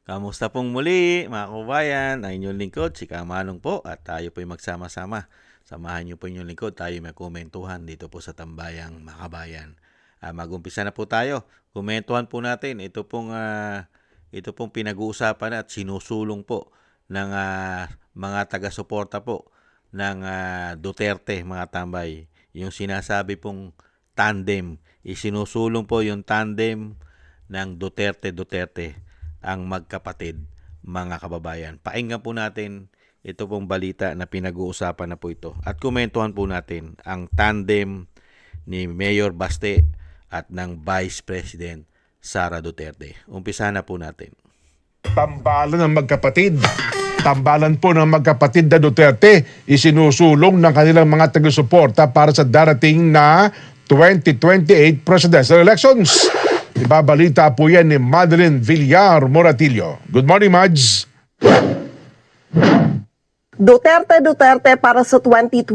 Kamusta pong muli mga kababayan, ang inyong lingkod, si Kamanong po at tayo po'y magsama-sama. Samahan niyo po inyong lingkod, tayo may komentuhan dito po sa Tambayang Makabayan. Mag-umpisa na po tayo. Komentuhan po natin, ito pong pinag-uusapan at sinusulong po ng mga taga-suporta po ng Duterte, mga tambay. Yung sinasabi pong tandem, isinusulong po yung tandem ng Duterte ang magkapatid, mga kababayan. Pakinggan po natin ito pong balita na pinag-uusapan na po ito. At komentuhan po natin ang tandem ni Mayor Baste at ng Vice President Sara Duterte. Umpisa na po natin. Tambalan ng magkapatid. Tambalan po ng magkapatid na Duterte, isinusulong ng kanilang mga taga-suporta para sa darating na 2028 presidential elections. Ibabalita po yan ni Madeline Villar Moratillo. Good morning, Mads. Duterte para sa 2028.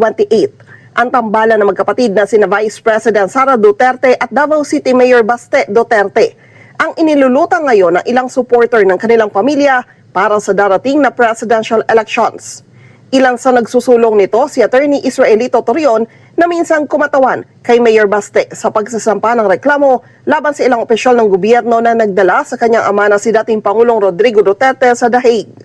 Ang tambalan ng magkapatid na sina Vice President Sara Duterte at Davao City Mayor Baste Duterte ang inilulutang ngayon ng ilang supporter ng kanilang pamilya para sa darating na presidential elections. Ilan sa nagsusulong nito si Attorney Israelito Torion na minsang kumatawan kay Mayor Baste sa pagsasampa ng reklamo laban sa ilang opisyal ng gobyerno na nagdala sa kanyang ama na si dating Pangulong Rodrigo Duterte sa The Hague.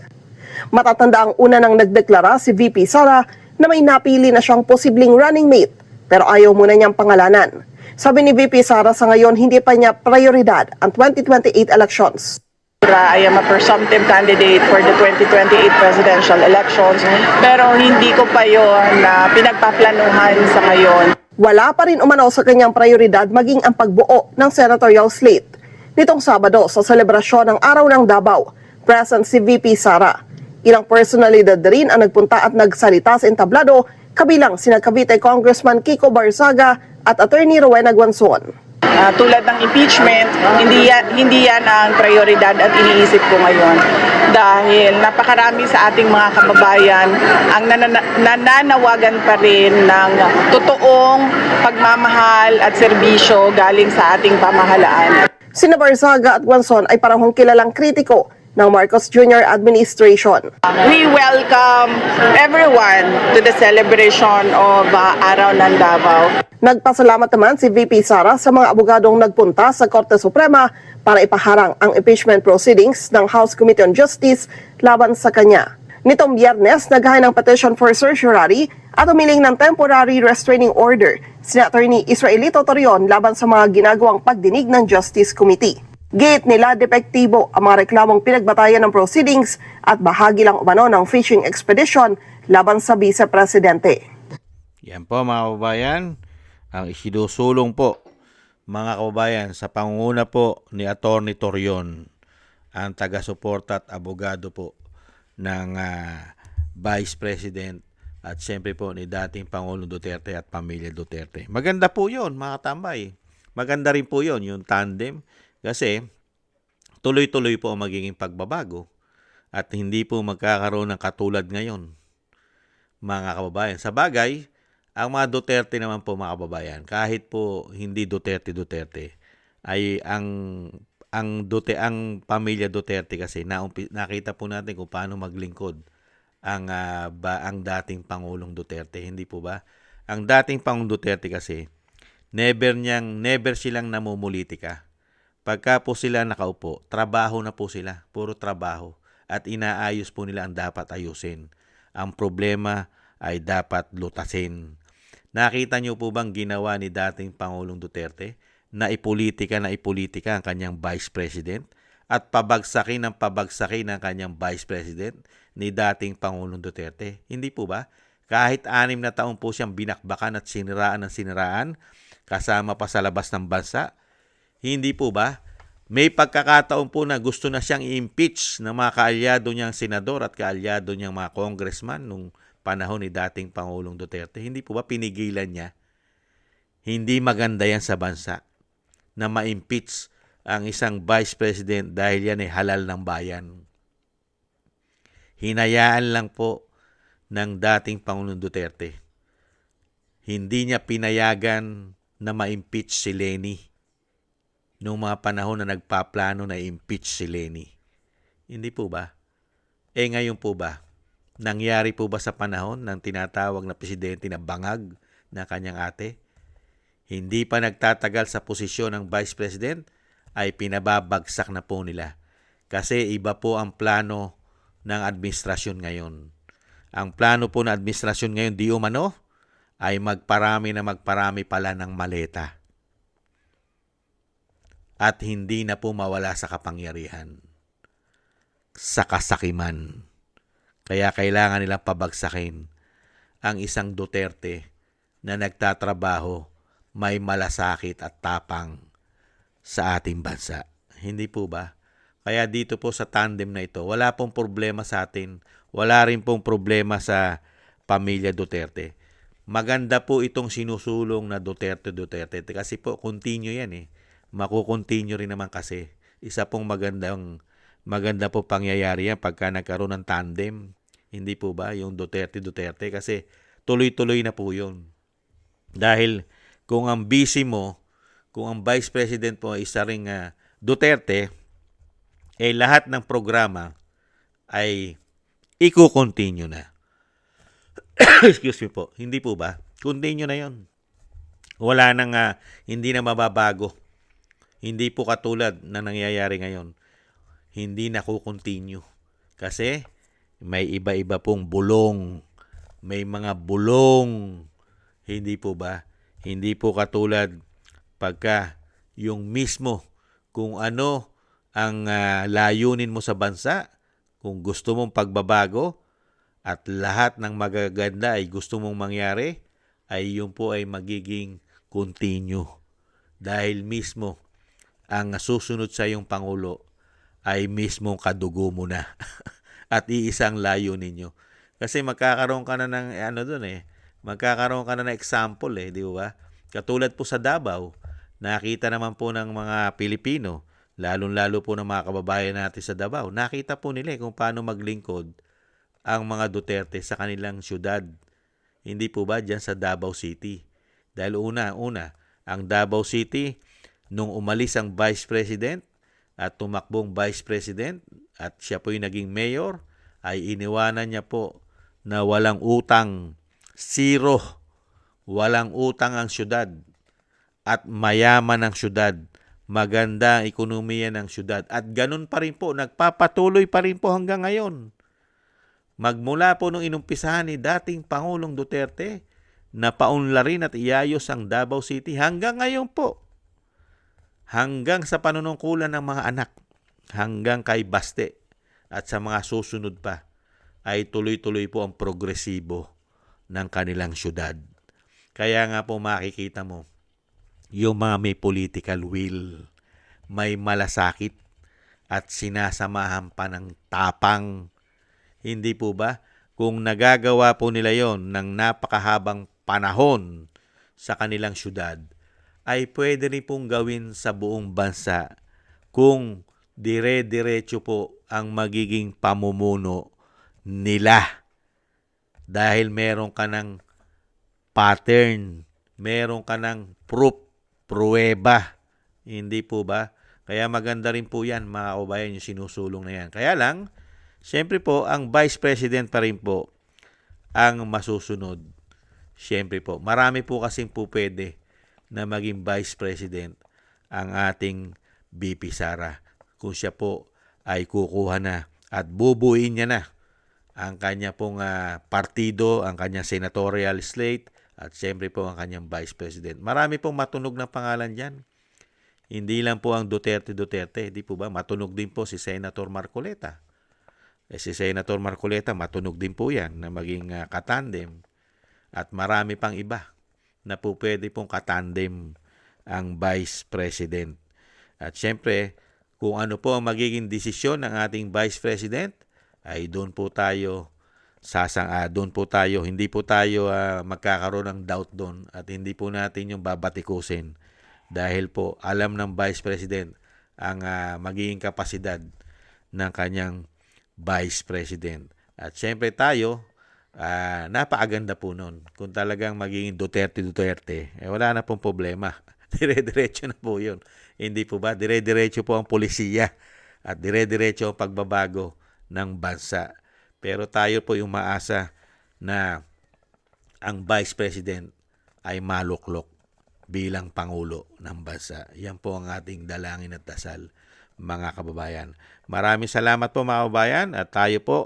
Matatanda ang una nang nagdeklara si VP Sara na may napili na siyang posibleng running mate pero ayaw muna niyang pangalanan. Sabi ni VP Sara sa ngayon hindi pa niya prioridad ang 2028 elections. I am a presumptive candidate for the 2028 presidential elections pero hindi ko pa yon na pinagpaplanuhan sa ngayon. Wala pa rin umano sa kanyang prioridad maging ang pagbuo ng senatorial slate. Nitong Sabado sa selebrasyon ng Araw ng Davao, present si VP Sara. Ilang personalidad rin ang nagpunta at nagsalita sa entablado, kabilang sina Cavite Congressman Kiko Barzaga at Attorney Rowena Guanzon. Tulad ng impeachment, hindi yan ang prioridad at iniisip ko ngayon. Dahil napakarami sa ating mga kababayan ang nananawagan pa rin ng totoong pagmamahal at serbisyo galing sa ating pamahalaan. Sina Barzaga at Guanzon ay parehong kilalang kritiko ng Marcos Jr. administration. We welcome everyone to the celebration of Araw ng Davao. Nagpasalamat naman si VP Sara sa mga abogadong nagpunta sa Korte Suprema para ipaharang ang impeachment proceedings ng House Committee on Justice laban sa kanya. Nitong Biyernes, naghain ng petition for certiorari at umiling ng temporary restraining order si Attorney Israelito Torion laban sa mga ginagawang pagdinig ng Justice Committee. Gate nila depektibo ang mga reklamong pinagbatayan ng proceedings at bahagi lang umano ng fishing expedition laban sa Vice Presidente. Yan po mga kababayan, ang isinusulong po mga kababayan sa pangunguna po ni Atty. Torion, ang taga-suporta at abogado po ng Vice President at siyempre po ni dating Pangulong Duterte at pamilya Duterte. Maganda po yun mga tambay. Maganda rin po yun, yung tandem. Kasi tuloy-tuloy po ang magiging pagbabago at hindi po magkakaroon ng katulad ngayon, mga kababayan. Sa bagay, ang mga Duterte naman po mga kababayan, kahit po hindi Duterte, ay ang pamilya Duterte kasi nakita po natin kung paano maglingkod ang dating Pangulong Duterte, hindi po ba? Ang dating Pangulong Duterte kasi never silang namumulitika. Pagka po sila nakaupo, trabaho na po sila, puro trabaho. At inaayos po nila ang dapat ayusin. Ang problema ay dapat lutasin. Nakita niyo po bang ginawa ni dating Pangulong Duterte na ipolitika ang kanyang Vice President at pabagsakin ang kanyang Vice President ni dating Pangulong Duterte? Hindi po ba? Kahit 6 na taon po siyang binakbakan at siniraan, kasama pa sa labas ng bansa, hindi po ba? May pagkakataon po na gusto na siyang i-impeach ng mga kaalyado niyang senador at kaalyado niyang mga congressman nung panahon ni dating Pangulong Duterte. Hindi po ba pinigilan niya? Hindi maganda yan sa bansa na ma-impeach ang isang Vice President dahil yan ay halal ng bayan. Hinayaan lang po ng dating Pangulong Duterte. Hindi niya pinayagan na ma-impeach si Leni noong mga panahon na nagpaplano na impeach si Leni. Hindi po ba? Ngayon po ba? Nangyari po ba sa panahon ng tinatawag na presidente na bangag na kanyang ate? Hindi pa nagtatagal sa posisyon ng Vice President ay pinababagsak na po nila. Kasi iba po ang plano ng administrasyon ngayon. Ang plano po ng administrasyon ngayon di umano ay magparami pala ng maleta. At hindi na po mawala sa kapangyarihan. Sa kasakiman. Kaya kailangan nilang pabagsakin ang isang Duterte na nagtatrabaho, may malasakit at tapang sa ating bansa. Hindi po ba? Kaya dito po sa tandem na ito, wala pong problema sa atin. Wala rin pong problema sa pamilya Duterte. Maganda po itong sinusulong na Duterte kasi po continue yan eh. Makukontinue rin naman kasi. Isa pong maganda po pangyayari yan pagka nagkaroon ng tandem. Hindi po ba? Yung Duterte kasi tuloy-tuloy na po yun. Dahil kung ang busy mo, kung ang Vice President po ay isa ring Duterte, lahat ng programa ay i-continue na. Excuse me po. Hindi po ba? Continue na yon. Wala nang, hindi na mababago. Hindi po katulad na nangyayari ngayon. Hindi na continue. Kasi may iba-iba pong bulong. May mga bulong. Hindi po ba? Hindi po katulad pagka yung mismo kung ano ang layunin mo sa bansa, kung gusto mong pagbabago at lahat ng magaganda ay gusto mong mangyari, ay yun po ay magiging continue. Dahil mismo ang susunod sa iyong Pangulo ay mismo kadugo mo na at iisang layunin nyo. Kasi magkakaroon ka na ng magkakaroon ka na ng example di ba? Katulad po sa Davao, nakita naman po ng mga Pilipino, lalong-lalo po ng mga kababayan natin sa Davao, nakita po nila kung paano maglingkod ang mga Duterte sa kanilang syudad. Hindi po ba dyan sa Davao City? Dahil una, ang Davao City, nung umalis ang Vice President at tumakbong Vice President at siya po'y naging mayor, ay iniwanan niya po na walang utang, zero, walang utang ang syudad at mayaman ang syudad. Maganda ang ekonomiya ng syudad. At ganun pa rin po, nagpapatuloy pa rin po hanggang ngayon. Magmula po nung inumpisahan ni dating Pangulong Duterte na paunlarin at iayos ang Davao City hanggang ngayon po. Hanggang sa panunungkulan ng mga anak, hanggang kay Baste at sa mga susunod pa, ay tuloy-tuloy po ang progresibo ng kanilang syudad. Kaya nga po makikita mo, yung mga may political will, may malasakit at sinasamahan pa ng tapang. Hindi po ba? Kung nagagawa po nila yon ng napakahabang panahon sa kanilang syudad, ay pwede rin pong gawin sa buong bansa kung dire-diretso po ang magiging pamumuno nila. Dahil meron ka ng pattern, meron ka ng pruweba. Hindi po ba? Kaya maganda rin po yan, mga kababayan, yung sinusulong na yan. Kaya lang, siyempre po, ang Vice President pa rin po ang masusunod. Siyempre po, marami po kasing po pwede na maging Vice President ang ating VP Sara. Kung siya po ay kukuha na at bubuin niya na ang kanya pong partido, ang kanyang senatorial slate, at siyempre po ang kanyang Vice President. Marami pong matunog na pangalan dyan. Hindi lang po ang Duterte, di po ba? Matunog din po si Senator Marcoleta. Si Senator Marcoleta, matunog din po yan na maging katandem. At marami pang iba na po pwede pong katandem ang Vice President. At siyempre, kung ano po ang magiging desisyon ng ating Vice President, ay doon po tayo hindi po tayo magkakaroon ng doubt doon at hindi po natin yung babatikusin dahil po alam ng Vice President ang magiging kapasidad ng kanyang Vice President. At syempre tayo, napakaganda po nun. Kung talagang magiging Duterte, wala na pong problema. Dire-diretso na po yun. Hindi po ba? Dire-diretso po ang polisiya at dire-diretso ang pagbabago ng bansa. Pero tayo po yung maasa na ang Vice President ay maluklok bilang Pangulo ng bansa. Yan po ang ating dalangin at dasal, mga kababayan. Maraming salamat po, mga kababayan, at tayo po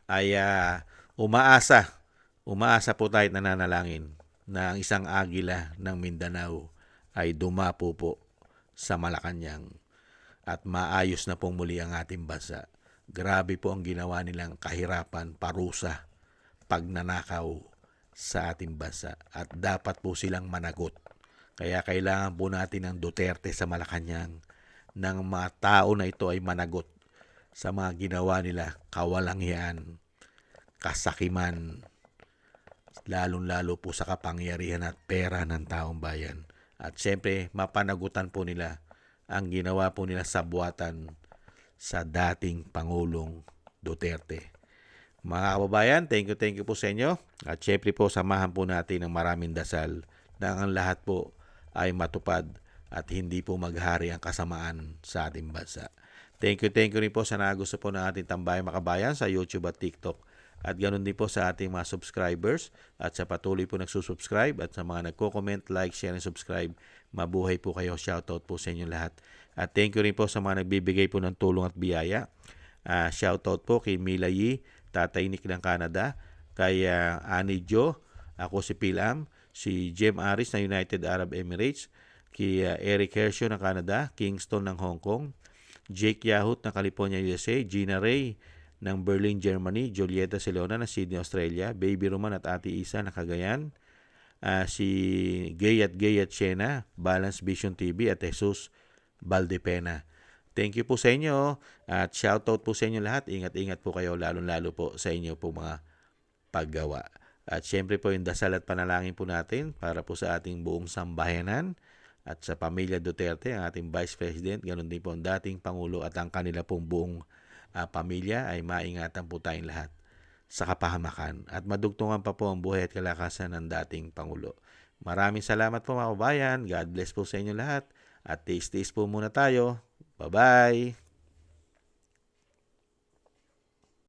ay umaasa po tayo at nananalangin na ang isang agila ng Mindanao ay dumapo po sa Malacanang at maayos na pong muli ang ating bansa. Grabe po ang ginawa nilang kahirapan, parusa, pagnanakaw sa ating bansa at dapat po silang managot. Kaya kailangan po natin ng Duterte sa Malacanang ng mga tao na ito ay managot sa mga ginawa nila, kawalangian, kasakiman, lalong-lalo po sa kapangyarihan at pera ng taong bayan. At siyempre, mapanagutan po nila ang ginawa po nila sa buwatan sa dating Pangulong Duterte. Mga kababayan, thank you po sa inyo. At siyempre po, samahan po natin ng maraming dasal na ang lahat po ay matupad at hindi po maghari ang kasamaan sa ating bansa. Thank you rin po sa nagusto po ng ating Tambayang Makabayan sa YouTube at TikTok. At ganoon din po sa ating mga subscribers at sa patuloy po nagsusubscribe at sa mga nagko-comment, like, share, and subscribe. Mabuhay po kayo. Shoutout po sa inyo lahat. At thank you rin po sa mga nagbibigay po ng tulong at biyaya. Shoutout po kay Mila Yi, Tatay Nick ng Canada, kay Annie Jo, ako si Pilam, si Jem Aris ng United Arab Emirates, kay Eric Hersho ng Canada, Kingston ng Hong Kong, Jake Yahut ng California, USA, Gina Ray ng Berlin, Germany, Julieta Celona ng Sydney, Australia, Baby Roman at Ate Isa ng Cagayan, si Gay at Shena, Balance Vision TV at Jesus Valdepena. Thank you po sa inyo at shoutout po sa inyo lahat. Ingat-ingat po kayo, lalong-lalo po sa inyo po mga paggawa. At syempre po yung dasal at panalangin po natin para po sa ating buong sambayanan at sa pamilya Duterte, ang ating Vice President, ganoon din po ang dating Pangulo at ang kanila pong buong pamilya ay maingatan po tayong lahat sa kapahamakan at madugtungan pa po ang buhay at kalakasan ng dating Pangulo. Maraming salamat po, mga kabayan. God bless po sa inyo lahat at taste po muna tayo. Bye-bye!